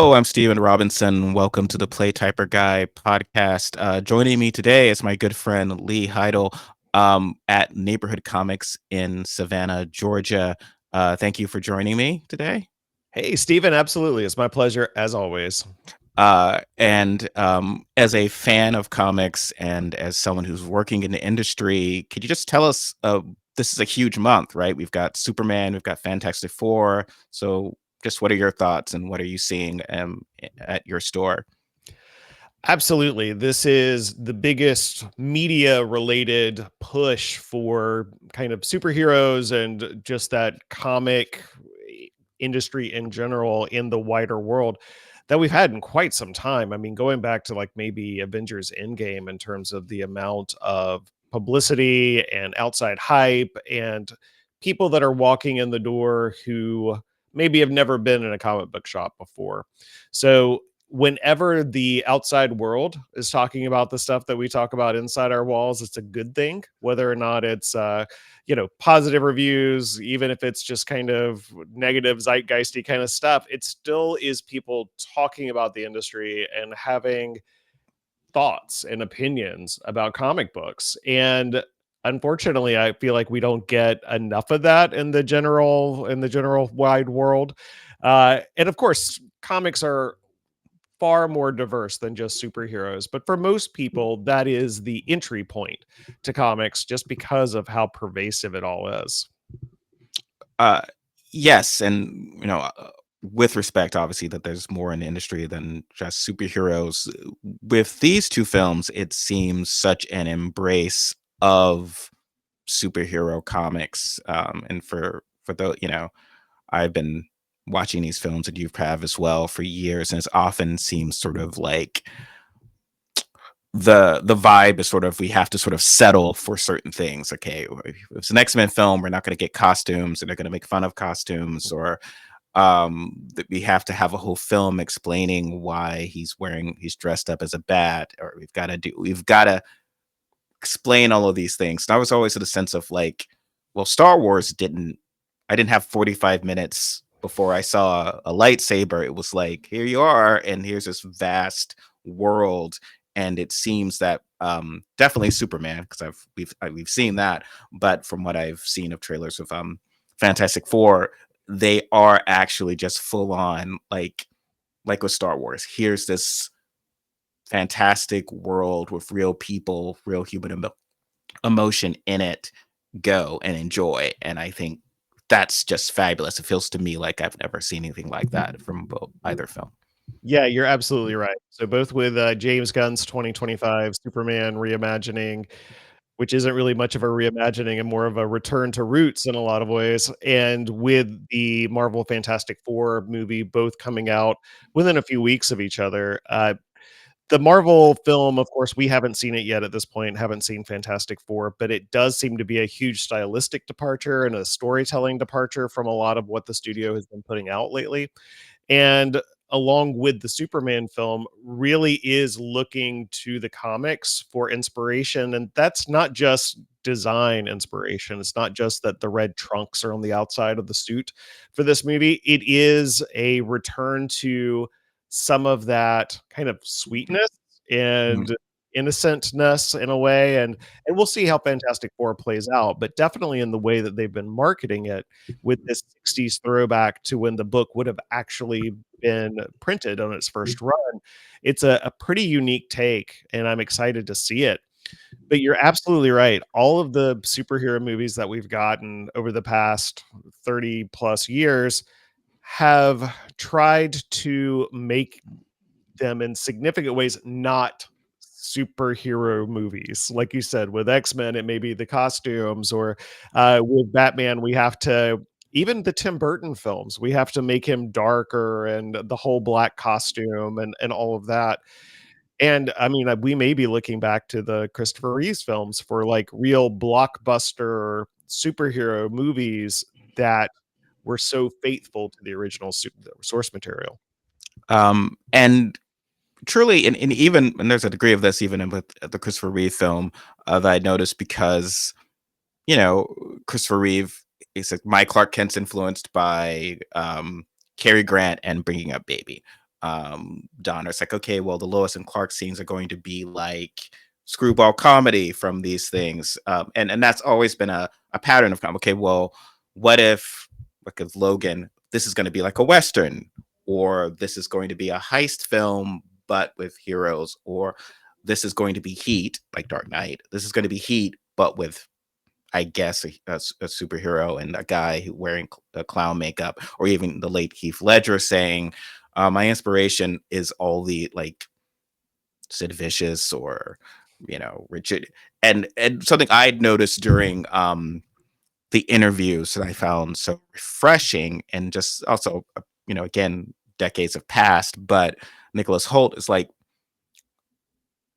Hello, I'm Steven Robinson. Welcome to the Play Typer Guy podcast. Joining me today is my good friend Lee Heidel at Neighborhood Comics in Savannah, Georgia. Thank you for joining me today. Hey, Steven, absolutely. It's my pleasure as always. And as a fan of comics and as someone who's working in the industry, could you just tell us? This is a huge month, right? We've got Superman, we've got Fantastic Four. So, just what are your thoughts and what are you seeing at your store? Absolutely. This is the biggest media related push for kind of superheroes and just that comic industry in general in the wider world that we've had in quite some time. I mean, going back to like maybe Avengers Endgame in terms of the amount of publicity and outside hype and people that are walking in the door who maybe have never been in a comic book shop before. So, whenever the outside world is talking about the stuff that we talk about inside our walls, it's a good thing, whether or not it's positive reviews, even if it's just kind of negative zeitgeisty kind of stuff. It still is people talking about the industry and having thoughts and opinions about comic books. And unfortunately, I feel like we don't get enough of that in the general wide world. And of course, comics are far more diverse than just superheroes. But for most people, that is the entry point to comics just because of how pervasive it all is. Uh, yes, and with respect, obviously, that there's more in the industry than just superheroes. With these two films, it seems such an embrace of superhero comics, and for the I've been watching these films, and you have as well for years, and it's often seems sort of like the vibe is sort of we have to sort of settle for certain things. Okay, if it's an X-Men film, we're not going to get costumes, and they're going to make fun of costumes, or that we have to have a whole film explaining why he's dressed up as a bat, or we've got to explain all of these things. And I was always in a sense of like, well, Star Wars didn't. I didn't have 45 minutes before I saw a lightsaber. It was like, here you are, and here's this vast world. And it seems that definitely Superman, because we've seen that, but from what I've seen of trailers of Fantastic Four, they are actually just full on like with Star Wars. Here's this fantastic world with real people, real human emotion in it. Go and enjoy. And I think that's just fabulous. It feels to me like I've never seen anything like that from either film. Yeah, you're absolutely right. So both with James Gunn's 2025 Superman reimagining, which isn't really much of a reimagining and more of a return to roots in a lot of ways, and with the Marvel Fantastic Four movie both coming out within a few weeks of each other. The Marvel film, of course, we haven't seen it yet at this point, haven't seen Fantastic Four, but it does seem to be a huge stylistic departure and a storytelling departure from a lot of what the studio has been putting out lately. And along with the Superman film, really is looking to the comics for inspiration. And that's not just design inspiration. It's not just that the red trunks are on the outside of the suit for this movie. It is a return to some of that kind of sweetness Mm. and innocentness in a way. And we'll see how Fantastic Four plays out, but definitely in the way that they've been marketing it with this 60s throwback to when the book would have actually been printed on its first run. It's a pretty unique take, and I'm excited to see it. But you're absolutely right. All of the superhero movies that we've gotten over the past 30 plus years have tried to make them in significant ways not superhero movies. Like you said, with X-Men, it may be the costumes, or with Batman, we have to, even the Tim Burton films, we have to make him darker and the whole black costume and all of that. And I mean, we may be looking back to the Christopher Reeves films for like real blockbuster superhero movies that were so faithful to the original the source material. And truly, and even and there's a degree of this even with the Christopher Reeve film that I noticed because you know Christopher Reeve is like my Clark Kent's influenced by Cary Grant and Bringing Up Baby. Donner. It's like, okay, well, the Lois and Clark scenes are going to be like screwball comedy from these things, and that's always been a pattern of okay, well, what if like with Logan, this is going to be like a western, or this is going to be a heist film but with heroes, or this is going to be Heat like Dark Knight. This is going to be Heat but with I guess a superhero and a guy who wearing clown makeup, or even the late Heath Ledger saying, "My inspiration is all the like Sid Vicious or Richard." And something I'd noticed during the interviews that I found so refreshing, and just also again decades have passed, but Nicholas Holt is like,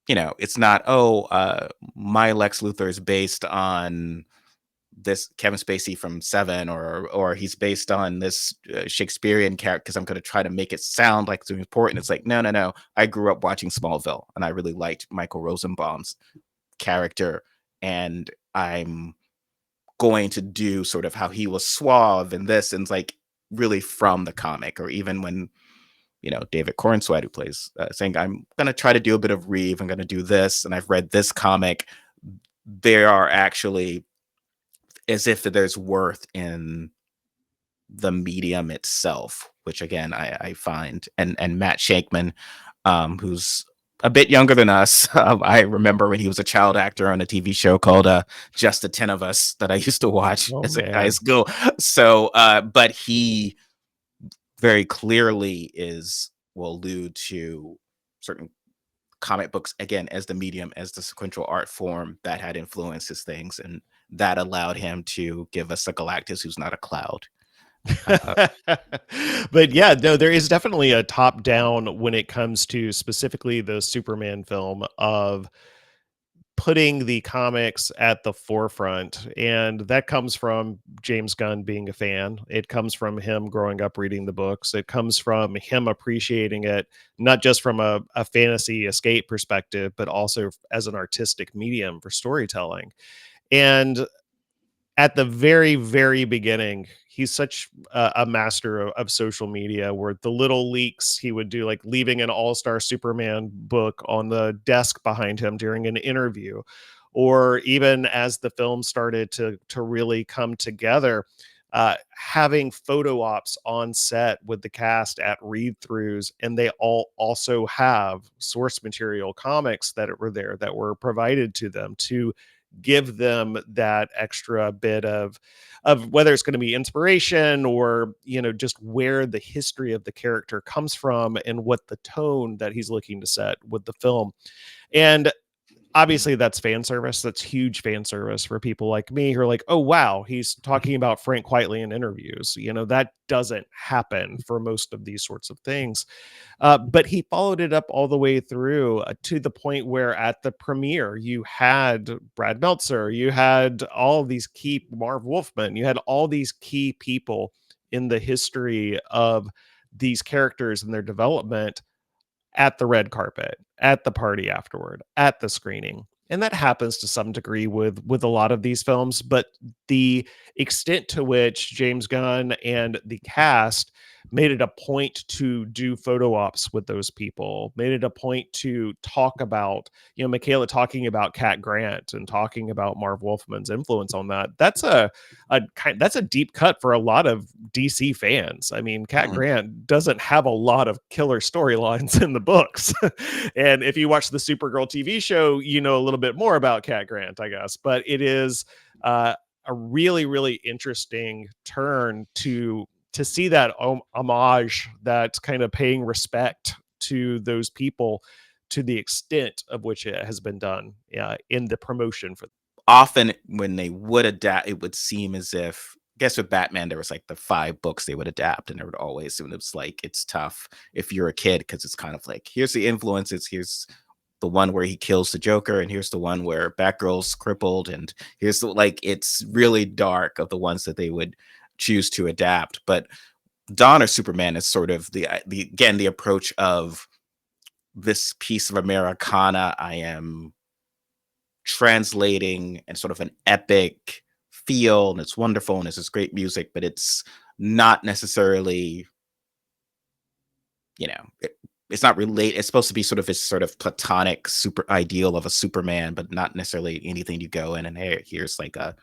it's not, oh, my Lex Luthor is based on this Kevin Spacey from Seven, or he's based on this Shakespearean character because I'm going to try to make it sound like it's important. It's like, no, no, no. I grew up watching Smallville, and I really liked Michael Rosenbaum's character, and I'm going to do sort of how he was suave in this, and it's like really from the comic. Or even when David Cornsweet, who plays saying, I'm going to try to do a bit of Reeve, I'm going to do this, and I've read this comic. There are actually, as if there's worth in the medium itself, which again I find, and Matt Shankman, who's a bit younger than us. I remember when he was a child actor on a TV show called Just the 10 of Us that I used to watch Oh as a high man. school. So, but he very clearly will allude to certain comic books again as the medium, as the sequential art form that had influenced his things, and that allowed him to give us a Galactus who's not a cloud. Uh, But yeah, no, there is definitely a top down when it comes to specifically the Superman film of putting the comics at the forefront. And that comes from James Gunn being a fan. It comes from him growing up reading the books. It comes from him appreciating it, not just from a fantasy escape perspective, but also as an artistic medium for storytelling. And at the very, very beginning, he's such a master of social media, where the little leaks he would do, like leaving an All-Star Superman book on the desk behind him during an interview, or even as the film started to really come together, having photo ops on set with the cast at read-throughs, and they all also have source material comics that were there that were provided to them to give them that extra bit of whether it's going to be inspiration, or just where the history of the character comes from and what the tone that he's looking to set with the film. And obviously that's fan service. That's huge fan service for people like me who are like, oh wow, he's talking about Frank Quitely in interviews. That doesn't happen for most of these sorts of things. But he followed it up all the way through, to the point where at the premiere, you had Brad Meltzer, you had all these key, Marv Wolfman, you had all these key people in the history of these characters and their development at the red carpet, at the party afterward, at the screening. And that happens to some degree with a lot of these films, but the extent to which James Gunn and the cast made it a point to do photo ops with those people, made it a point to talk about, Michaela talking about Cat Grant and talking about Marv Wolfman's influence on that. That's a deep cut for a lot of DC fans. I mean, Cat mm, Grant doesn't have a lot of killer storylines in the books. And if you watch the Supergirl TV show, you know a little bit more about Cat Grant, I guess. But it is a really, really interesting turn to see that homage, that kind of paying respect to those people, to the extent of which it has been done in the promotion for. Often when they would adapt, it would seem as if, I guess with Batman, there was like the 5 books they would adapt, and there would always, and it was like, it's tough if you're a kid because it's kind of like, here's the influences, here's the one where he kills the Joker, and here's the one where Batgirl's crippled, and here's the, like, it's really dark of the ones that they would choose to adapt. But Dawn of Superman is sort of the again the approach of this piece of Americana. I am translating and sort of an epic feel, and it's wonderful, and it's this great music, but it's not necessarily it's not relate. It's supposed to be sort of this sort of platonic super ideal of a Superman, but not necessarily anything you go in and hey, here's like a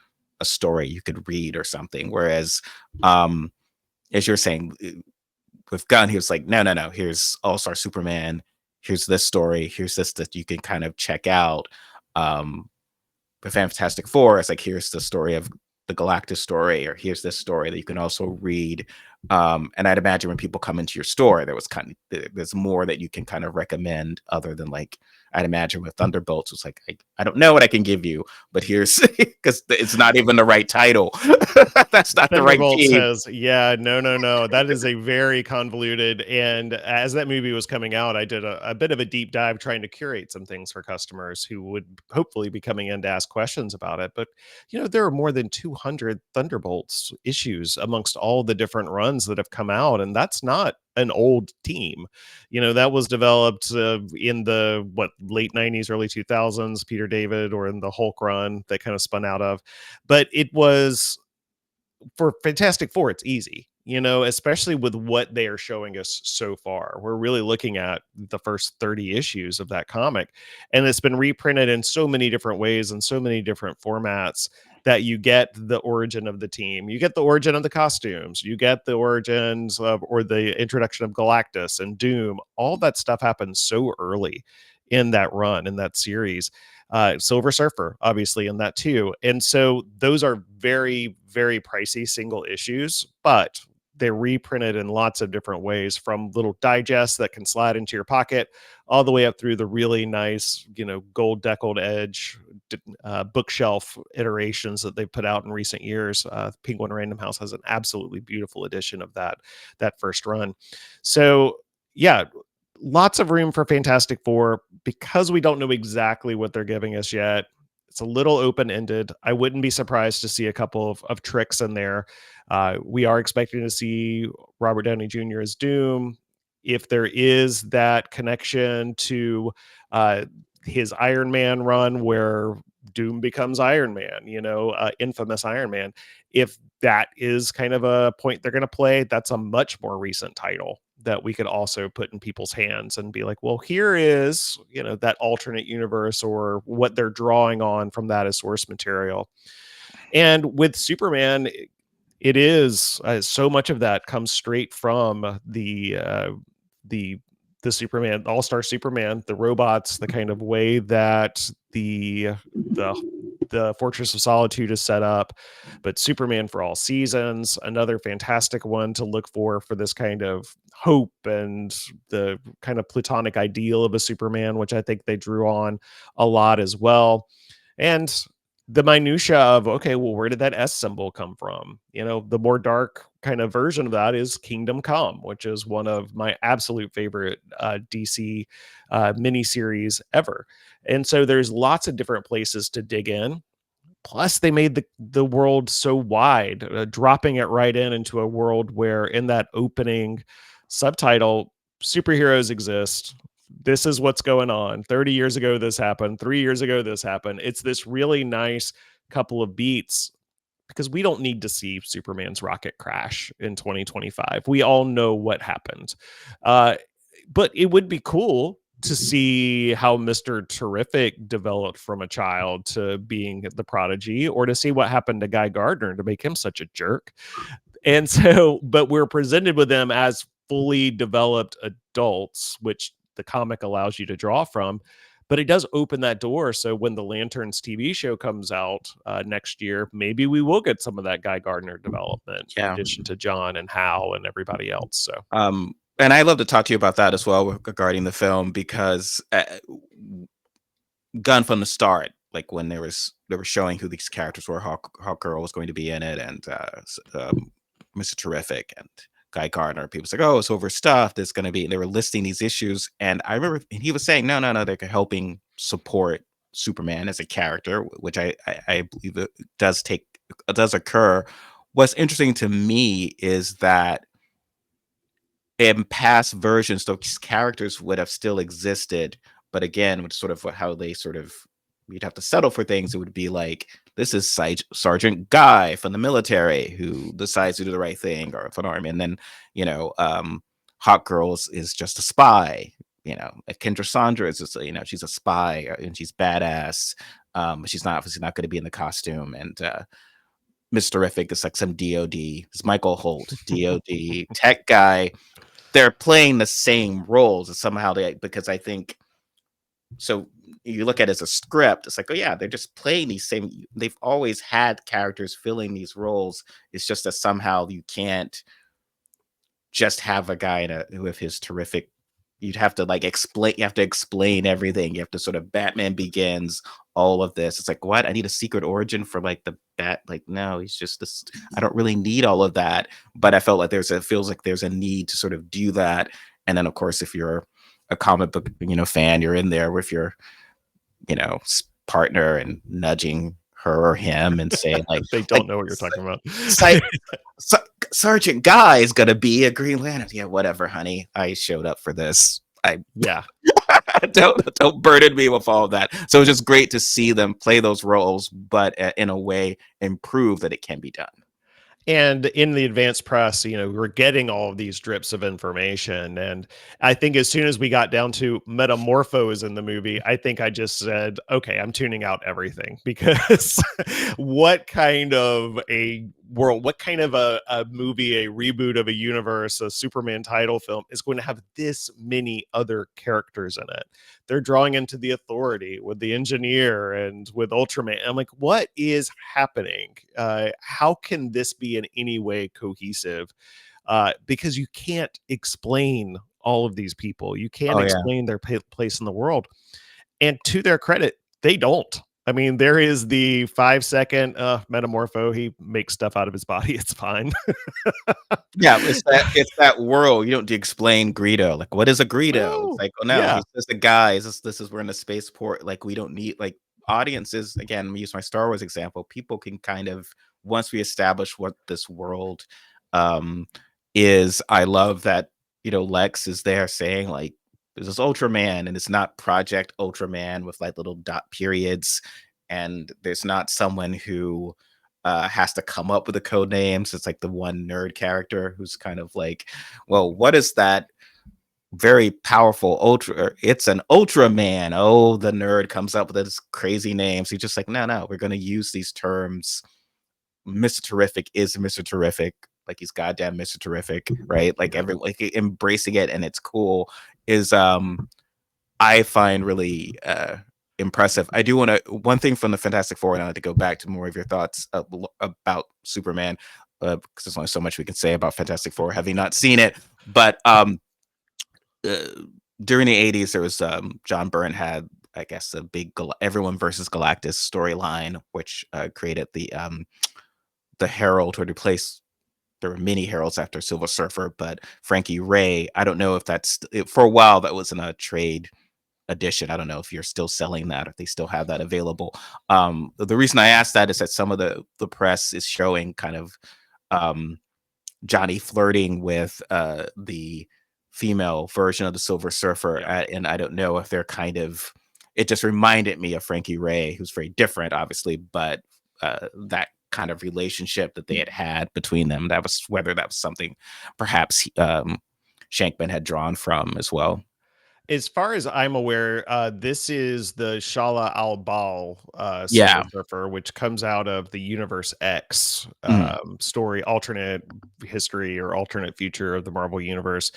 story you could read or something. Whereas, um, as you're saying, with Gunn, he was like, no, no, no. Here's All Star Superman. Here's this story. Here's this that you can kind of check out. Um, the Fantastic Four, it's like here's the story of the Galactus story, or here's this story that you can also read. And I'd imagine when people come into your store, there's more that you can kind of recommend other than like I'd imagine with Thunderbolts, it's like I don't know what I can give you, but here's because it's not even the right title. That's not the right Thunderbolt team. says, yeah, no, no, no. That is a very convoluted. And as that movie was coming out, I did a bit of a deep dive trying to curate some things for customers who would hopefully be coming in to ask questions about it. But, there are more than 200 Thunderbolts issues amongst all the different runs that have come out. And that's not an old team. That was developed in the late 90s, early 2000s, Peter David, or in the Hulk run that kind of spun out of. But it was for Fantastic Four, it's easy, especially with what they are showing us so far. We're really looking at the first 30 issues of that comic, and it's been reprinted in so many different ways and so many different formats that you get the origin of the team, you get the origin of the costumes, you get the origins of or the introduction of Galactus and Doom. All that stuff happens so early in that run, in that series. Silver Surfer, obviously, in that too. And so those are very, very pricey single issues, but they're reprinted in lots of different ways, from little digests that can slide into your pocket all the way up through the really nice, gold deckled edge bookshelf iterations that they put out in recent years. Penguin Random House has an absolutely beautiful edition of that first run. So yeah, lots of room for Fantastic Four because we don't know exactly what they're giving us yet. It's a little open ended. I wouldn't be surprised to see a couple of tricks in there. We are expecting to see Robert Downey Jr. as Doom. If there is that connection to his Iron Man run where Doom becomes Iron Man, infamous Iron Man, if that is kind of a point they're going to play, that's a much more recent title that we could also put in people's hands and be like, well, here is, that alternate universe or what they're drawing on from that as source material. And with Superman, it is so much of that comes straight from the Superman, All-Star Superman, the robots, the kind of way that the Fortress of Solitude is set up. But Superman for All Seasons, another fantastic one to look for this kind of hope and the kind of platonic ideal of a Superman, which I think they drew on a lot as well. And the minutia of, okay, well, where did that S symbol come from? The more dark kind of version of that is Kingdom Come, which is one of my absolute favorite DC miniseries ever. And so there's lots of different places to dig in. Plus, they made the world so wide, dropping it right into a world where in that opening subtitle, superheroes exist. This is what's going on. 30 years ago, this happened. 3 years ago, this happened. It's this really nice couple of beats because we don't need to see Superman's rocket crash in 2025. We all know what happened. But it would be cool to see how Mr. Terrific developed from a child to being the prodigy, or to see what happened to Guy Gardner to make him such a jerk. And so, but we're presented with them as fully developed adults, which the comic allows you to draw from. But it does open that door. So when the Lanterns TV show comes out next year, maybe we will get some of that Guy Gardner development in Yeah. addition to John and Hal and everybody else. So, And I'd love to talk to you about that as well regarding the film because Gun from the start, like when they were showing who these characters were, Hawk Girl was going to be in it, and Mr. Terrific and Guy Gardner. People was like, "Oh, it's overstuffed. It's going to be." And they were listing these issues, and I remember he was saying, "No, no, no. They're helping support Superman as a character," which I believe it does occur. What's interesting to me is that in past versions, those characters would have still existed, but again, with sort of how they sort of you'd have to settle for things. It would be like this is Sergeant Guy from the military who decides to do the right thing, or from an army, and then you know, Hawk Girl is just a spy. Kendra Sandra is just, she's a spy, and she's badass. But she's not obviously not going to be in the costume. And Miss Terrific is like some DOD. It's Michael Holt, DOD tech guy. They're playing the same roles, and somehow because I think so. You look at it as a script, it's like, oh yeah, they're just playing these same. They've always had characters filling these roles. It's just that somehow you can't just have a guy with his terrific. You'd have to explain. You have to explain everything. You have to sort of Batman Begins, all of this. It's like, what? I need a secret origin for the bat. No, he's just this. I don't really need all of that. But I felt like it feels like there's a need to sort of do that. And then of course, if you're a comic book fan, you're in there with your partner and nudging her or him and saying they don't know what you're talking about. Sergeant Guy is gonna be a Green Lantern. Yeah, whatever, honey. I showed up for this. Yeah. Don't burden me with all of that. So it's just great to see them play those roles, but in a way improve that it can be done. And in the advanced press, we're getting all of these drips of information. And I think as soon as we got down to Metamorphose in the movie, I think I just said, okay, I'm tuning out everything, because what kind of a world, what kind of a movie, a reboot of a universe, a Superman title film is going to have this many other characters in it? They're drawing into the Authority with the Engineer and with Ultraman. I'm like, what is happening? How can this be in any way cohesive? Because you can't explain all of these people. You can't explain their place in the world. And to their credit, they don't. I mean, there is the 5-second Metamorpho. He makes stuff out of his body. It's fine. Yeah, it's that world. You don't explain Greedo. Like, what is a Greedo? It's like, oh no, he's just a guy. This is we're in a spaceport. Like, we don't need audiences. Again, use my Star Wars example. People can kind of, once we establish what this world is. I love that Lex is there saying there's this Ultraman, and it's not Project Ultraman with little dot periods, and there's not someone who has to come up with the code names. It's the one nerd character who's kind of well, what is that very powerful ultra? It's an Ultraman. Oh, the nerd comes up with this crazy names. He's just no, we're going to use these terms. Mr. Terrific is Mr. Terrific. He's goddamn Mr. Terrific, right? Embracing it, and it's cool is I find really impressive. I do want to one thing from the Fantastic Four, and I'd like to go back to more of your thoughts about Superman, because there's only so much we can say about Fantastic Four having not seen it. But during the 80s, there was John Byrne had, I guess, a big Everyone versus Galactus storyline, which created the Herald, or replaced. There were many Heralds after Silver Surfer, but Frankie Ray, I don't know if that's for a while that was in a trade edition. I don't know if you're still selling that, or if they still have that available. The reason I asked that is that some of the press is showing kind of Johnny flirting with the female version of the Silver Surfer, and I don't know if they're kind of. It just reminded me of Frankie Ray, who's very different, obviously, but that kind of relationship that they had between them. That was whether that was something perhaps Shankman had drawn from as well. As far as I'm aware, this is the Shala Al-Bal Silver Surfer, which comes out of the Universe X story, alternate history or alternate future of the Marvel Universe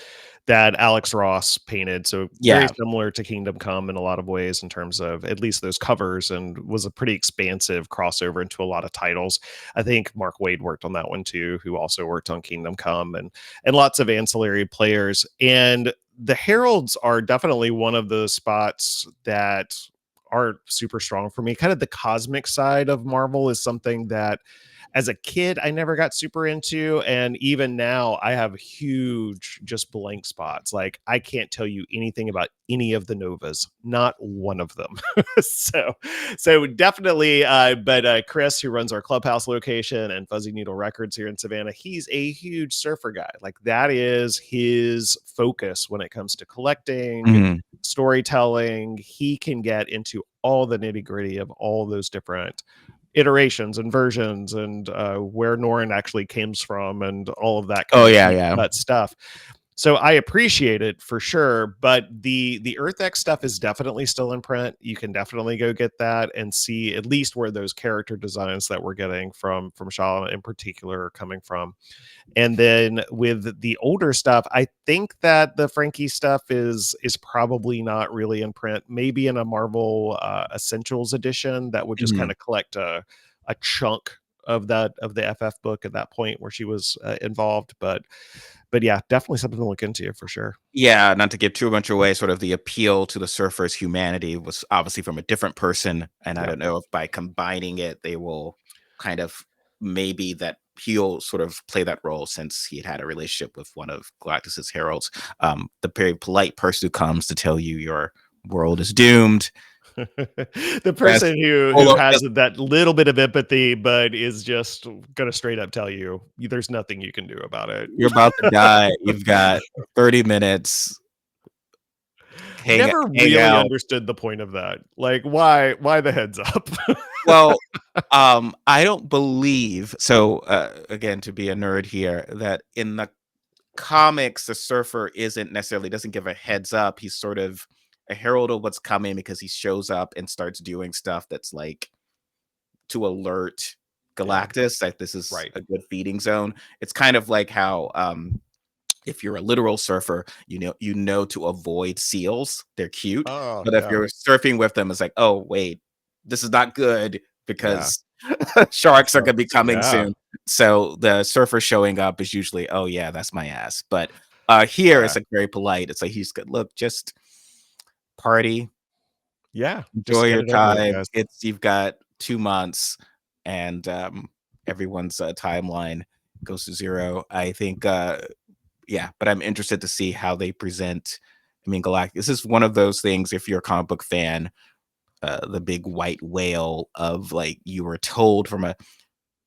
that Alex Ross painted. So very similar to Kingdom Come in a lot of ways in terms of at least those covers, and was a pretty expansive crossover into a lot of titles. I think Mark Waid worked on that one too, who also worked on Kingdom Come, and lots of ancillary players. And the Heralds are definitely one of the spots that are super strong for me. Kind of the cosmic side of Marvel is something that as a kid I never got super into, and even now I have huge just blank spots. I can't tell you anything about any of the Novas, not one of them. so definitely but Chris, who runs our Clubhouse location and Fuzzy Needle Records here in Savannah, he's a huge surfer guy. That is his focus when it comes to collecting, storytelling. He can get into all the nitty-gritty of all those different iterations and versions, and where Norrin actually comes from, and all of that that stuff. So I appreciate it for sure, but the Earth X stuff is definitely still in print. You can definitely go get that and see at least where those character designs that we're getting from Shaw in particular are coming from. And then with the older stuff, I think that the Frankie stuff is probably not really in print. Maybe in a Marvel Essentials edition that would just kind Mhm. of collect a chunk of the FF book at that point where she was involved. But yeah, definitely something to look into for sure. Yeah, not to give too much away, sort of the appeal to the surfer's humanity was obviously from a different person, and I Yeah. don't know if by combining it, they will kind of maybe that he'll sort of play that role since he had a relationship with one of Galactus's heralds, the very polite person who comes to tell you your world is doomed. The That's person who full of has just that little bit of empathy, but is just gonna straight up tell you there's nothing you can do about it. you're about to die, you've got 30 minutes, Never hang really out. understood the point of that. Like, why the heads up? Well, I don't believe so, again, to be a nerd here, that in the comics, the surfer isn't necessarily doesn't give a heads up. He's sort of a herald of what's coming because he shows up and starts doing stuff that's like to alert Yeah, Galactus that this is right. a good feeding zone. It's kind of like how if you're a literal surfer, you know to avoid seals. They're cute. Oh, But if yeah. you're surfing with them, it's like, oh wait, this is not good Yeah. because sharks are gonna be Sharks. coming Yeah. soon. So the surfer showing up is usually, oh yeah, that's my ass. But here Yeah. it's like very polite. It's like he's good. Look, just party, Yeah. enjoy Just get your it over with, time. guys. It's you've got 2 months and everyone's timeline goes to zero. I think yeah, but I'm interested to see how they present. I mean, Galactus. This is one of those things. If you're a comic book fan, the big white whale of like you were told from a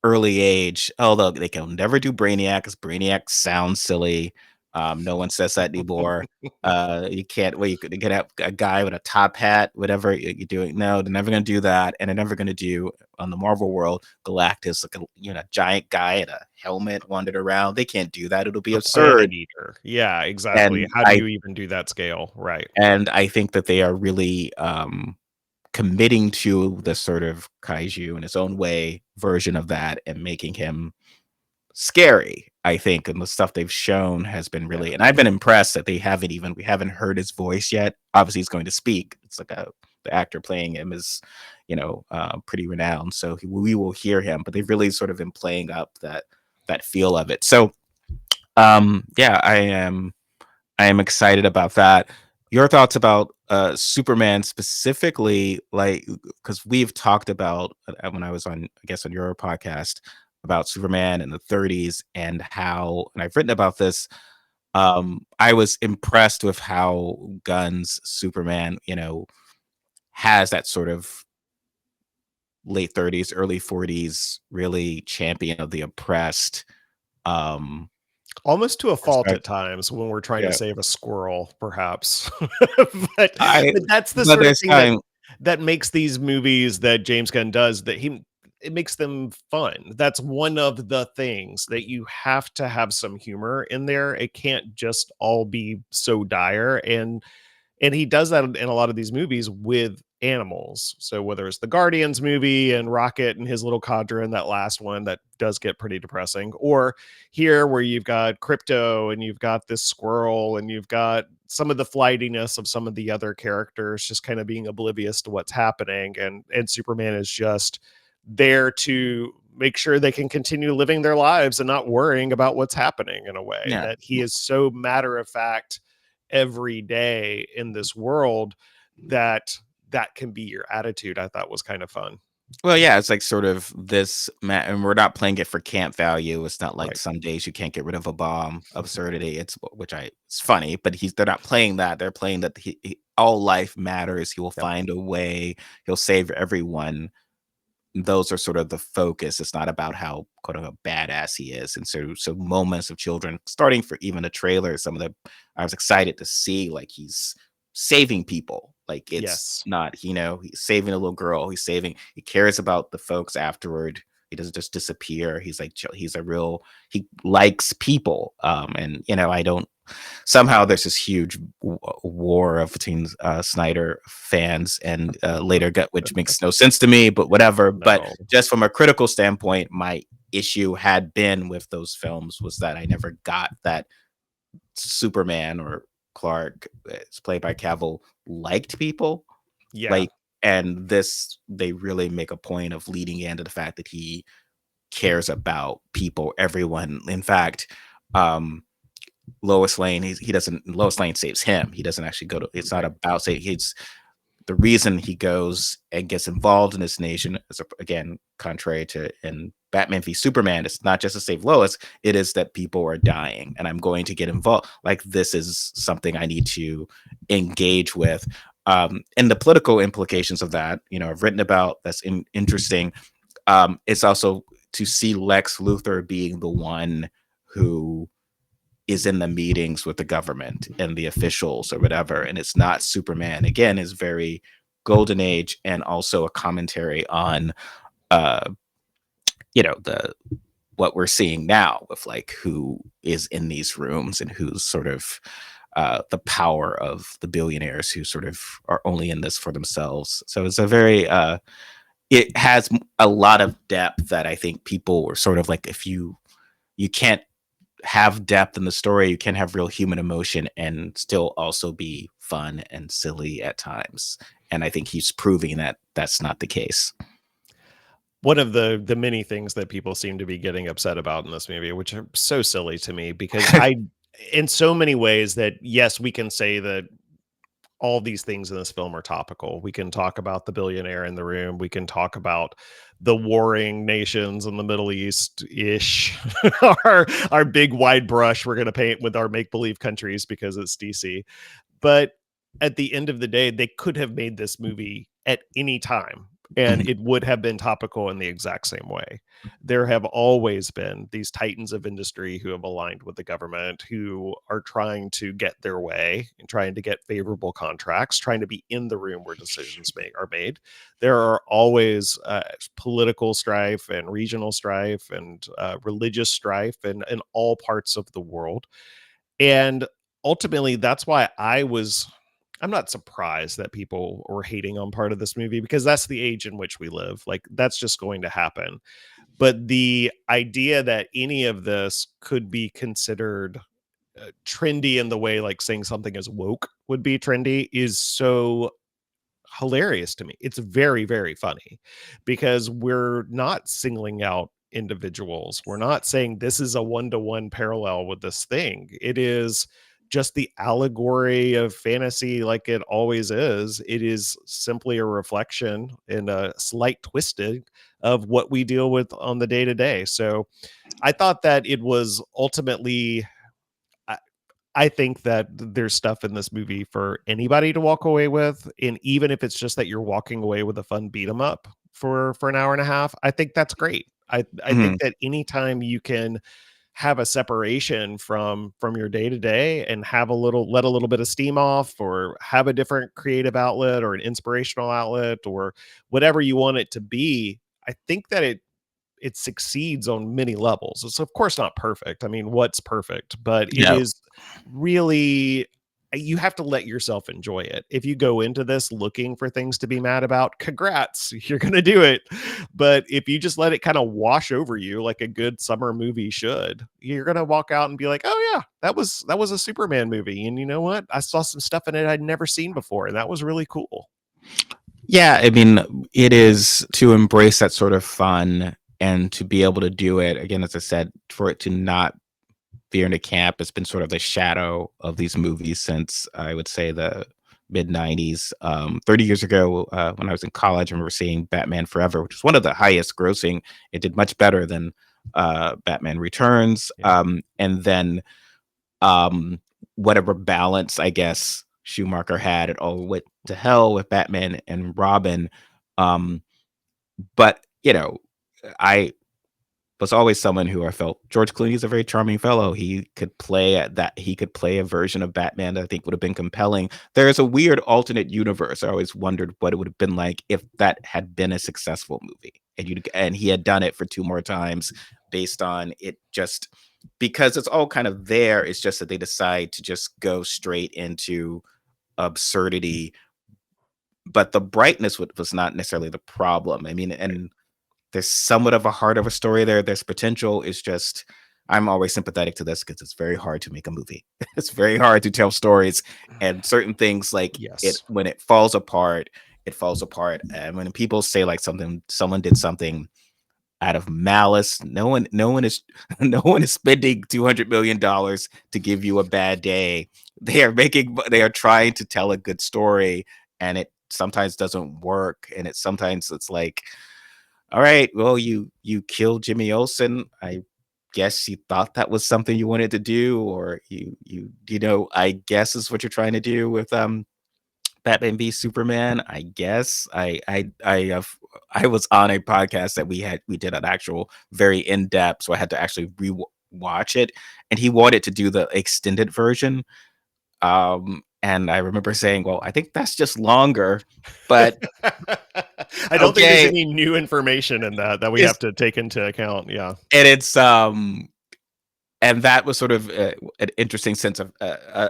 early age, although they can never do Brainiac because Brainiac sounds silly. No one says that anymore. You can't. Well, you could get a guy with a top hat, whatever you're doing. No, they're never gonna do that, and they're never gonna do on the Marvel world Galactus, like a giant guy in a helmet wandered around. They can't do that. It'll be The Planet absurd. Eater. Yeah, exactly. And How do I you even do that scale? Right. and I think that they are really committing to the sort of kaiju in its own way version of that and making him scary, I think, and the stuff they've shown has been Yeah. really and I've been impressed that we haven't heard his voice yet. Obviously, he's going to speak. It's like the actor playing him is, pretty renowned, so we will hear him, but they've really sort of been playing up that feel of it. So, yeah, I am excited about that. Your thoughts about Superman specifically, like because we've talked about when I was on, I guess, on your podcast about Superman in the 30s and how, and I've written about this. I was impressed with how Gunn's Superman, has that sort of late 30s, early 40s, really champion of the oppressed Almost to a fault at perspective. times when we're trying to Yeah, save a squirrel, perhaps. but I but that's the but sort of there's thing that time. that makes these movies that James Gunn does it makes them fun. That's one of the things that you have to have some humor in there. It can't just all be so dire and he does that in a lot of these movies with animals. So whether it's the Guardians movie and Rocket and his little cadre in that last one that does get pretty depressing, or here where you've got Crypto and you've got this squirrel and you've got some of the flightiness of some of the other characters just kind of being oblivious to what's happening, and Superman is just there to make sure they can continue living their lives and not worrying about what's happening in a way Yeah. that he is so matter of fact every day in this world that that can be your attitude. I thought was kind of fun. Well, yeah, it's like sort of this, and we're not playing it for camp value. It's not like Right. some days you can't get rid of a bomb absurdity. It's funny, but they're not playing that. They're playing that all life matters. He will Yep. find a way. He'll save everyone. Those are sort of the focus. It's not about how quote unquote badass he is. And so moments of children, starting for even a trailer, some of the I was excited to see like he's saving people. Like it's Yes. not, he's saving a little girl. He cares about the folks afterward. He doesn't just disappear. He's like he likes people. And I don't somehow there's this huge war of between Snyder fans and later gut, which makes no sense to me, but whatever. But No. just from a critical standpoint, my issue had been with those films was that I never got that Superman or Clark, it's played by Cavill, liked people. Yeah. Like, and this, they really make a point of leading into the fact that he cares about people, everyone. In fact, um, Lois Lane, he doesn't, Lois Lane saves him. He doesn't actually go to, it's not Right. about say he's the reason he goes and gets involved in this nation is, again, contrary to in Batman v Superman, it's not just to save Lois, it is that people are dying and I'm going to get involved. Like, this is something I need to engage with. And the political implications of that, I've written about, that's interesting. It's also to see Lex Luthor being the one who is in the meetings with the government and the officials or whatever, and it's not Superman. Again, is very golden age, and also a commentary on uh the what we're seeing now with like who is in these rooms and who's sort of the power of the billionaires who sort of are only in this for themselves. So it's a very it has a lot of depth that I think people were sort of like, if you can't have depth in the story, you can have real human emotion and still also be fun and silly at times. And I think he's proving that that's not the case. One of the many things that people seem to be getting upset about in this movie, which are so silly to me, because in so many ways that, yes, we can say that all these things in this film are topical. We can talk about the billionaire in the room. We can talk about the warring nations in the Middle East ish, our big wide brush we're going to paint with our make believe countries because it's DC. But at the end of the day, they could have made this movie at any time and Mhm. it would have been topical in the exact same way. There have always been these titans of industry who have aligned with the government, who are trying to get their way and trying to get favorable contracts, trying to be in the room where decisions are made. There are always political strife and regional strife and religious strife in all parts of the world. And ultimately, that's why I'm not surprised that people were hating on part of this movie, because that's the age in which we live. Like, that's just going to happen. But the idea that any of this could be considered trendy in the way like saying something is woke would be trendy is so hilarious to me. It's very, very funny because we're not singling out individuals. We're not saying this is a one-to-one parallel with this thing. It is just the allegory of fantasy like it always is. It is simply a reflection and a slight twisted of what we deal with on the day to day. So I thought that it was ultimately I think that there's stuff in this movie for anybody to walk away with, and even if it's just that you're walking away with a fun beat 'em up for an hour and a half, I think that's great. I think Mhm. that anytime you can have a separation from your day to day and have let a little bit of steam off, or have a different creative outlet or an inspirational outlet or whatever you want it to be, I think that it succeeds on many levels. It's of course not perfect. I mean, what's perfect? But it Yeah. is really, you have to let yourself enjoy it. If you go into this looking for things to be mad about, congrats, you're going to do it. But if you just let it kind of wash over you like a good summer movie should, you're going to walk out and be like, "Oh yeah, that was a Superman movie. And you know what? I saw some stuff in it I'd never seen before, and that was really cool." Yeah, I mean, it is to embrace that sort of fun and to be able to do it again, as I said, for it to not veer into camp. It's been sort of the shadow of these movies since I would say the mid 90s. 30 years ago, when I was in college, I remember seeing Batman Forever, which was one of the highest grossing. It did much better than Batman Returns. Yeah. And then um, whatever balance, I guess, Schumacher had, it all went to hell with Batman and Robin. Um, but, I was always someone who I felt George Clooney's a very charming fellow. He could play at that. He could play a version of Batman that I think would have been compelling. There is a weird alternate universe. I always wondered what it would have been like if that had been a successful movie, and he had done it for two more times, based on it just. because it's all kind of there. It's just that they decide to just go straight into absurdity, but the brightness was not necessarily the problem. I mean, and there's somewhat of a heart of a story there. There's potential. It's just I'm always sympathetic to this because it's very hard to make a movie. It's very hard to tell stories, and certain things like it Yes. when it falls apart, it falls apart. And when people say like someone did something out of malice, no one is no one is spending $200 million to give you a bad day. They are trying to tell a good story, and it sometimes doesn't work, and it's like, all right, well, you killed Jimmy Olsen. I guess you thought that was something you wanted to do, or I guess is what you're trying to do with Batman v Superman. I guess I was on a podcast that we did an actual very in depth, so I had to actually watch it, and he wanted to do the extended version. And I remember saying, "Well, I think that's just longer," but I don't think there's okay, any new information in that we have it's to take into account. Yeah. and it's and that was sort of an interesting sense of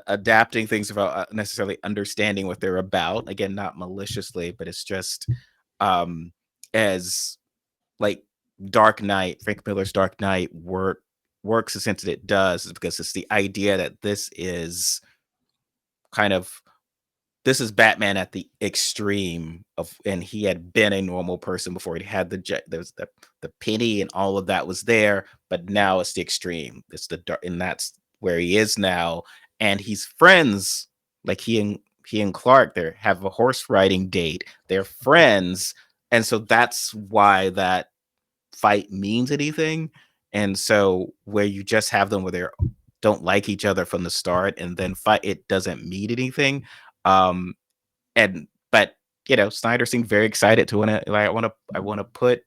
adapting things without necessarily understanding what they're about. Again, not maliciously, but it's just um, as like Dark Knight, Frank Miller's Dark Knight works the sense that it does is because it's the idea that kind of this is Batman at the extreme of, and he had been a normal person before. He had there was the pity and all of that was there, but now it's the extreme. It's the dark, and that's where he is now. And he's friends, like he and Clark. They have a horse riding date. They're friends, and so that's why that fight means anything. And so where you just have them where they don't like each other from the start and then fight, it doesn't mean anything. Um, and but Snyder seemed very excited to I want to put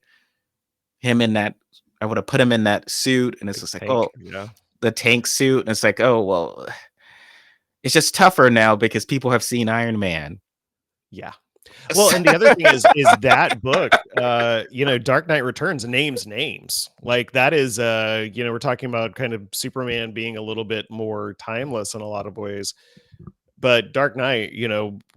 him in that I want to put him in that suit, and it's Big just like, tank. oh, Yeah. the tank suit, and it's like, oh well, it's just tougher now because people have seen Iron Man. Yeah. Well, and the other thing is that book, Dark Knight Returns names. Like that is we're talking about kind of Superman being a little bit more timeless in a lot of ways. But Dark Knight,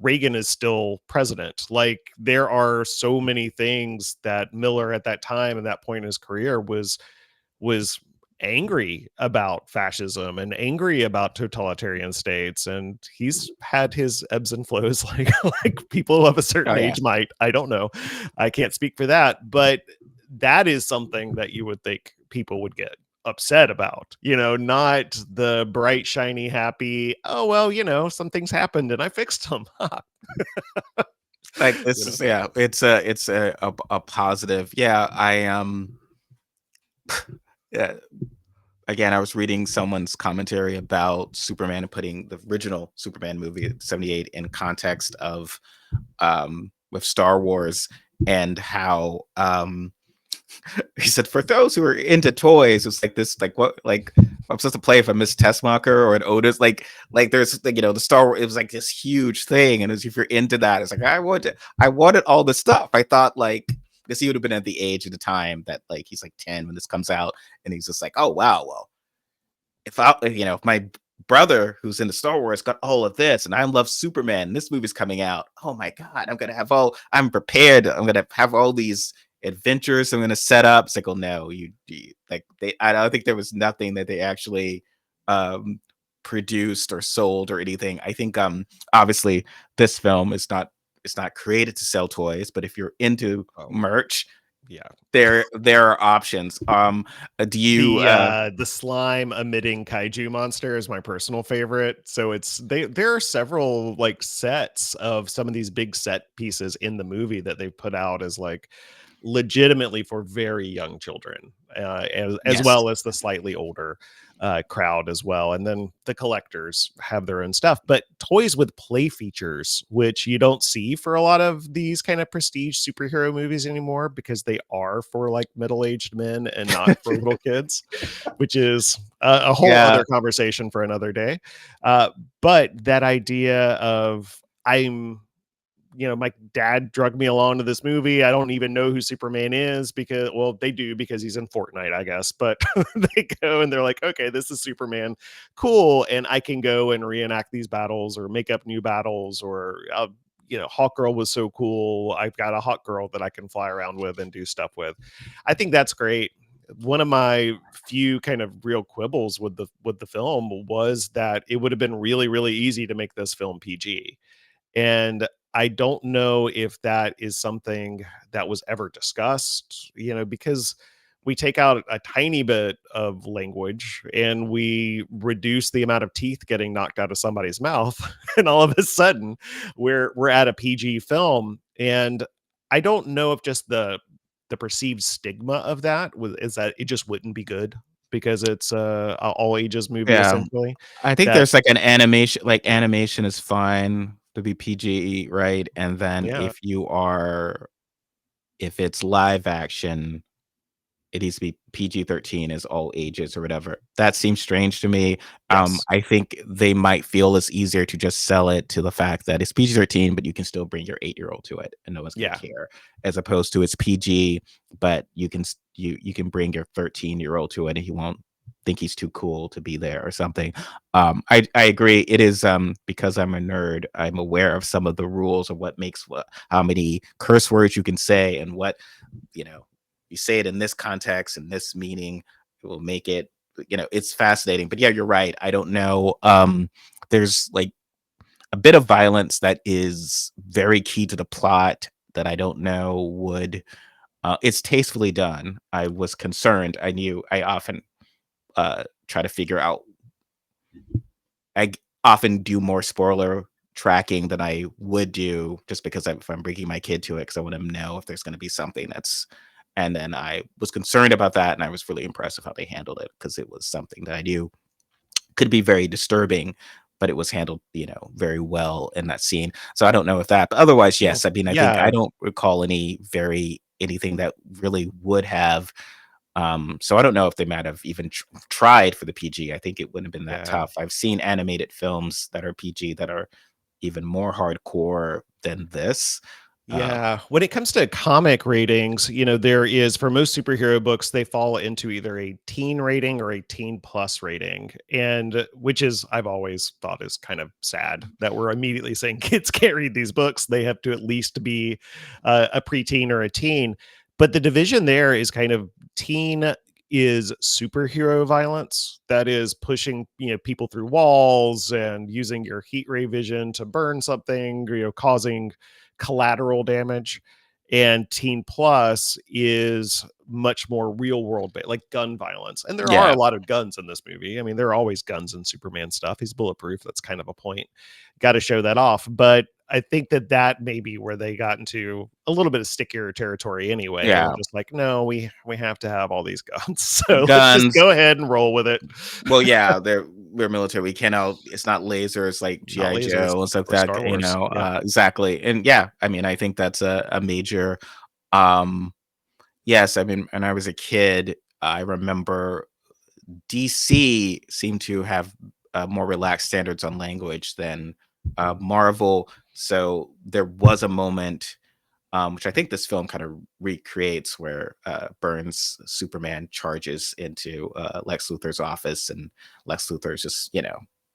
Reagan is still president. Like there are so many things that Miller at that time and that point in his career was angry about fascism and angry about totalitarian states, and he's had his ebbs and flows like people of a Oh certain yeah, age might. I don't know, I can't speak for that, but that is something that you would think people would get upset about, not the bright shiny happy, oh well, some things happened and I fixed them. like this you know is yeah, it's a positive. Yeah, yeah, again, I was reading someone's commentary about Superman and putting the original Superman movie, 78, in context of with Star Wars, and how he said for those who are into toys, it's like this, like what, like I'm supposed to play if I miss Tessmacher or an Otis, like there's like, the Star Wars, it was like this huge thing, and as if you're into that, it's like I wanted all the stuff. I thought like because he would have been at the age at the time that like he's like 10 when this comes out, and he's just like, oh wow, well if my brother who's into Star Wars got all of this and I love Superman, and this movie's coming out. Oh my God, I'm prepared. I'm gonna have all these adventures I'm gonna set up. It's like, oh no, I don't think there was nothing that they actually um produced or sold or anything. I think obviously this film is not it's not created to sell toys, but if you're into oh merch, yeah. there are options. Do you The slime emitting kaiju monster is my personal favorite. So there are several like sets of some of these big set pieces in the movie that they put out as like legitimately for very young children, as yes. well as the slightly older crowd as well. And then the collectors have their own stuff, but toys with play features, which you don't see for a lot of these kind of prestige superhero movies anymore because they are for like middle-aged men and not for little kids, which is a whole Yeah. other conversation for another day. But that idea of I'm my dad drugged me along to this movie. I don't even know who Superman is because, well, they do because he's in Fortnite, I guess. But they go and they're like, okay, this is Superman. Cool. And I can go and reenact these battles or make up new battles or, Hawk Girl was so cool. I've got a Hawk Girl that I can fly around with and do stuff with. I think that's great. One of my few kind of real quibbles with the film was that it would have been really, really easy to make this film PG. And I don't know if that is something that was ever discussed, because we take out a tiny bit of language and we reduce the amount of teeth getting knocked out of somebody's mouth, and all of a sudden we're at a PG film. And I don't know if just the perceived stigma of that is that it just wouldn't be good because it's a all ages movie Yeah. essentially. I think That there's like an animation, like animation is fine to be PG, right? And then yeah, if it's live action, it needs to be PG-13 is all ages or whatever. That seems strange to me. yes, I think they might feel it's easier to just sell it to the fact that it's PG-13, but you can still bring your 8-year-old to it and no one's gonna yeah, care, as opposed to it's PG, but you can bring your 13-year-old to it and he won't think he's too cool to be there or something. I agree. It is because I'm a nerd, I'm aware of some of the rules of what makes how many curse words you can say and what you know you say it in this context and this meaning, it will make it, it's fascinating. But yeah, you're right, I don't know. There's like a bit of violence that is very key to the plot that I don't know would it's tastefully done. I was concerned, I often try to figure out, often do more spoiler tracking than I would do just because if I'm bringing my kid to it because I want to know if there's going to be something that's. And then I was concerned about that, and I was really impressed with how they handled it because it was something that I knew could be very disturbing, but it was handled, very well in that scene. So I don't know if that, but otherwise, well, yes. I mean, I think I yeah, don't recall anything that really would have. So I don't know if they might have even tried for the PG. I think it wouldn't have been that yeah. tough. I've seen animated films that are PG that are even more hardcore than this. Um, Yeah, when it comes to comic ratings, there is for most superhero books, they fall into either a teen rating or a teen plus rating. And which is I've always thought is kind of sad that we're immediately saying kids can't read these books. They have to at least be a preteen or a teen. But the division there is kind of teen is superhero violence that is pushing people through walls and using your heat ray vision to burn something, causing collateral damage. And teen plus is much more real world like gun violence, and there are yeah, a lot of guns in this movie. I mean, there are always guns in Superman stuff. He's bulletproof. That's kind of a point. Got to show that off. But I think that may be where they got into a little bit of stickier territory anyway. They were yeah, just like, no, we have to have all these guns, so let's just guns. go ahead and roll with it. Well, yeah, we're military. We cannot. It's not lasers like Not GI lasers Joe and stuff or like Star that. Wars. Yeah. Exactly. And yeah, I mean, I think that's a major. Um, yes, I mean, when I was a kid, I remember DC seemed to have more relaxed standards on language than Marvel. So there was a moment, which I think this film kind of recreates, where Burns' Superman charges into Lex Luthor's office, and Lex Luthor just,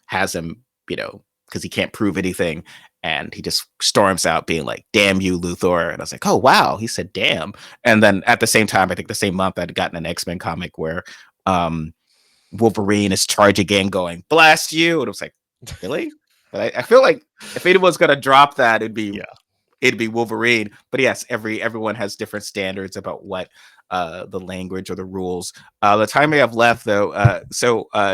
has him, because he can't prove anything. And he just storms out being like, damn you, Luthor. And I was like, oh, wow, he said damn. And then at the same time, I think the same month, I'd gotten an X-Men comic where um, Wolverine is charging again, going, blast you. And it was like, really? But I feel like if anyone's gonna drop that, Yeah. it'd be Wolverine. But yes, everyone has different standards about what the language or the rules. The time we have left, though,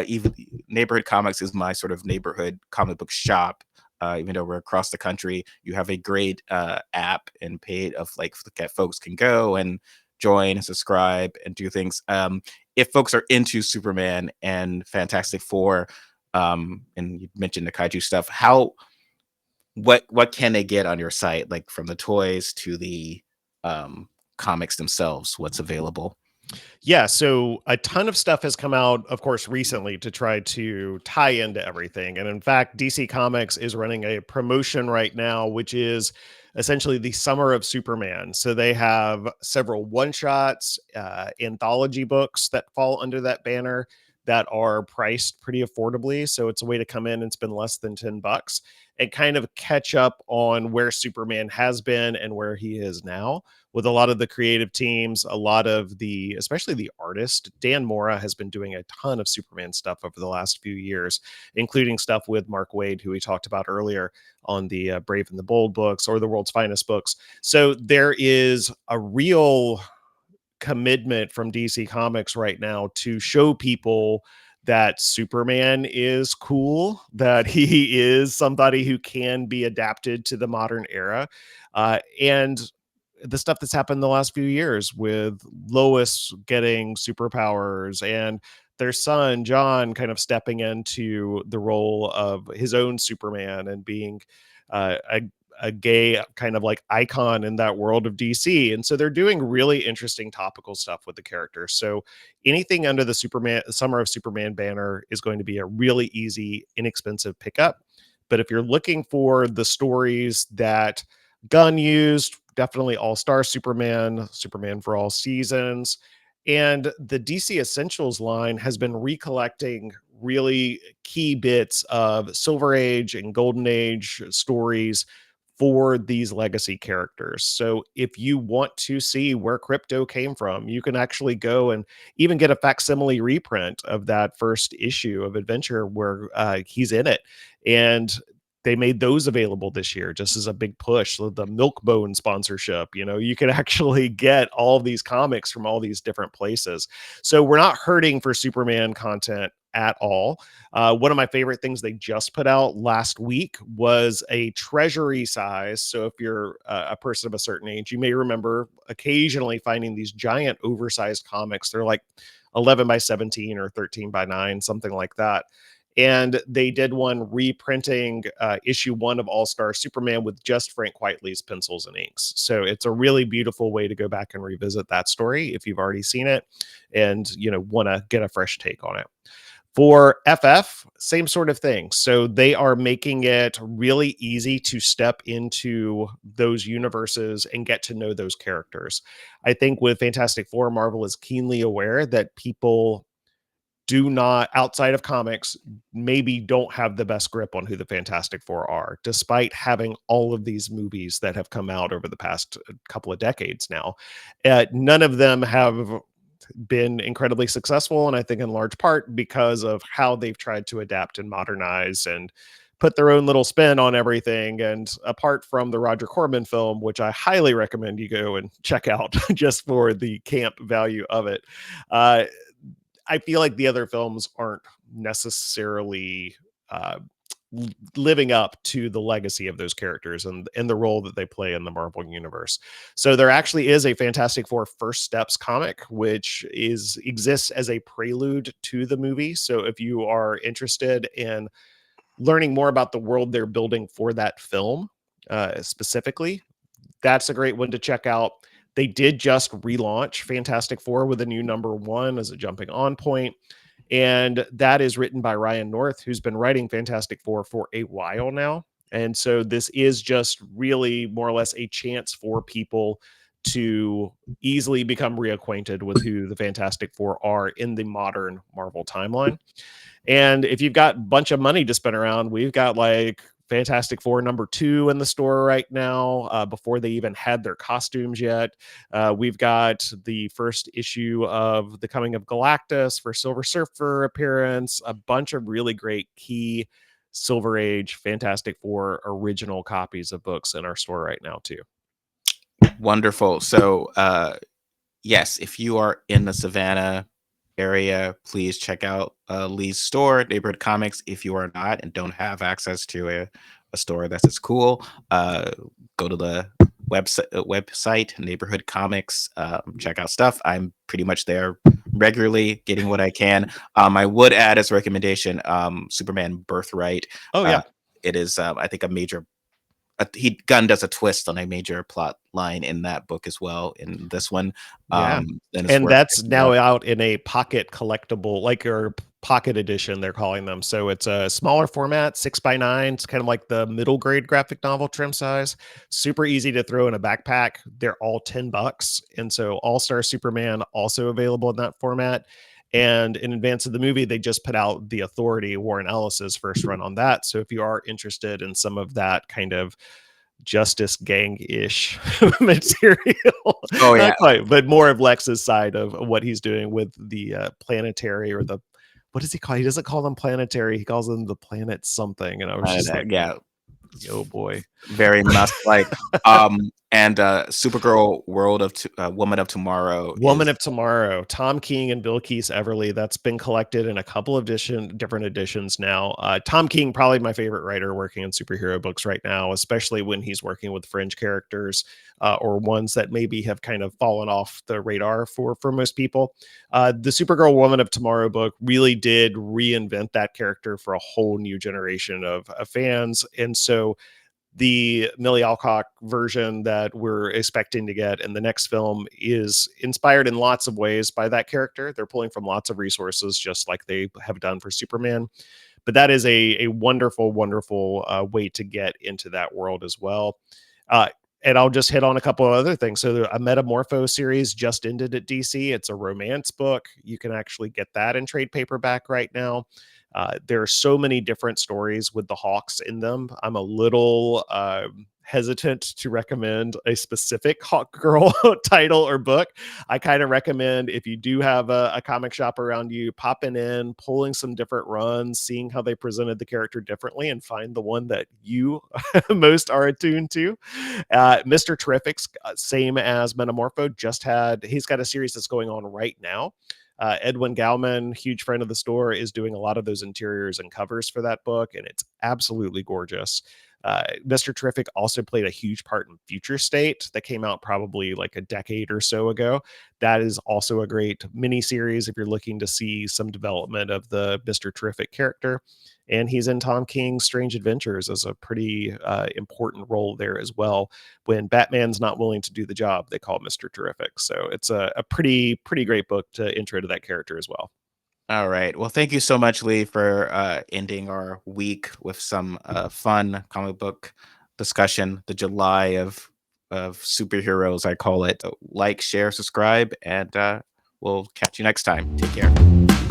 even Neighborhood Comics is my sort of neighborhood comic book shop. Even though we're across the country, you have a great app and paid of like that folks can go and join and subscribe and do things. If folks are into Superman and Fantastic Four, and you mentioned the kaiju stuff, what can they get on your site, like from the toys to the um, comics themselves? What's available? Yeah, so a ton of stuff has come out, of course, recently to try to tie into everything. And in fact, DC Comics is running a promotion right now, which is essentially the Summer of Superman. So they have several one shots, anthology books that fall under that banner that are priced pretty affordably. So it's a way to come in and spend less than $10 and kind of catch up on where Superman has been and where he is now with a lot of the creative teams, a lot of the, especially the artist. Dan Mora has been doing a ton of Superman stuff over the last few years, including stuff with Mark Waid, who we talked about earlier on the Brave and the Bold books or the World's Finest books. So there is a real commitment from DC Comics right now to show people that Superman is cool, that he is somebody who can be adapted to the modern era. And the stuff that's happened the last few years with Lois getting superpowers and their son John kind of stepping into the role of his own Superman and being a gay kind of like icon in that world of DC. And so they're doing really interesting topical stuff with the characters. So anything under the Summer of Superman banner is going to be a really easy, inexpensive pickup. But if you're looking for the stories that Gunn used, definitely All-Star Superman, Superman for All Seasons, and the DC Essentials line has been recollecting really key bits of Silver Age and Golden Age stories for these legacy characters. So if you want to see where crypto came from, you can actually go and even get a facsimile reprint of that first issue of Adventure where he's in it. And they made those available this year just as a big push. So the Milkbone sponsorship, you can actually get all of these comics from all these different places. So we're not hurting for Superman content at all. One of my favorite things they just put out last week was a treasury size. So if you're a person of a certain age, you may remember occasionally finding these giant oversized comics. They're like 11 by 17 or 13 by 9, something like that. And they did one reprinting issue 1 of All-Star Superman with just Frank Quitely's pencils and inks. So it's a really beautiful way to go back and revisit that story if you've already seen it and want to get a fresh take on it. For FF, same sort of thing. So they are making it really easy to step into those universes and get to know those characters. I think with Fantastic Four, Marvel is keenly aware that people do not, outside of comics, maybe don't have the best grip on who the Fantastic Four are, despite having all of these movies that have come out over the past couple of decades now. None of them have been incredibly successful, and I think in large part because of how they've tried to adapt and modernize and put their own little spin on everything. And apart from the Roger Corman film, which I highly recommend you go and check out just for the camp value of it, I feel like the other films aren't necessarily living up to the legacy of those characters and the role that they play in the Marvel universe. So there actually is a Fantastic Four First Steps comic, which exists as a prelude to the movie. So if you are interested in learning more about the world they're building for that film, specifically, that's a great one to check out. They did just relaunch Fantastic Four with a new #1 as a jumping on point. And that is written by Ryan North, who's been writing Fantastic Four for a while now. And so this is just really more or less a chance for people to easily become reacquainted with who the Fantastic Four are in the modern Marvel timeline. And if you've got a bunch of money to spend around, we've got like Fantastic Four #2 in the store right now, before they even had their costumes yet. We've got the first issue of The Coming of Galactus for Silver Surfer appearance, a bunch of really great key Silver Age Fantastic Four original copies of books in our store right now too. Wonderful. So, yes, if you are in the Savannah area, please check out Lee's store, Neighborhood Comics. If you are not and don't have access to a store that's as cool, go to the website Neighborhood Comics, check out stuff. I'm pretty much there regularly getting what I can. I would add as a recommendation Superman Birthright. Oh yeah. It is I think a major Gunn does a twist on a major plot line in that book as well in this one. Yeah. And it's And worth that's picking now up. out in a pocket collectible, like, or pocket edition, they're calling them. So it's a smaller format, 6x9. It's kind of like the middle grade graphic novel trim size. Super easy to throw in a backpack. They're all $10. And so All Star Superman also available in that format. And in advance of the movie, they just put out The Authority, Warren Ellis's first run on that. So if you are interested in some of that kind of Justice Gang-ish material. Oh yeah, Not quite, but more of Lex's side of what he's doing with the planetary, or the, what does he call? He doesn't call them planetary. He calls them the planet something. And I was just like, yeah, oh boy. very much like. And Supergirl Woman of Tomorrow Woman is. of Tomorrow, Tom King and Bill Keith Everly. That's been collected in a couple of different editions now. Tom King, probably my favorite writer working in superhero books right now, especially when he's working with fringe characters, or ones that maybe have kind of fallen off the radar for most people. The Supergirl Woman of Tomorrow book really did reinvent that character for a whole new generation of fans. And so the Millie Alcock version that we're expecting to get in the next film is inspired in lots of ways by that character. They're pulling from lots of resources, just like they have done for Superman. But that is a wonderful, wonderful way to get into that world as well. Uh, and I'll just hit on a couple of other things. So a Metamorpho series just ended at DC. It's a romance book. You can actually get that in trade paperback right now. There are so many different stories with the Hawks in them. I'm a little hesitant to recommend a specific Hawk Girl title or book. I kind of recommend, if you do have a comic shop around you, popping in, pulling some different runs, seeing how they presented the character differently, and find the one that you most are attuned to. Mr. Terrific's same as Metamorpho, he's got a series that's going on right now. Edwin Gauman, huge friend of the store, is doing a lot of those interiors and covers for that book, and it's absolutely gorgeous. Mr. Terrific also played a huge part in Future State that came out probably like a decade or so ago. That is also a great mini series if you're looking to see some development of the Mr. Terrific character. And he's in Tom King's Strange Adventures as a pretty important role there as well. When Batman's not willing to do the job, they call Mr. Terrific. So it's a pretty great book to intro to that character as well. All right. Well, thank you so much, Lee, for ending our week with some fun comic book discussion. The July of superheroes, I call it. Like, share, subscribe, and we'll catch you next time. Take care.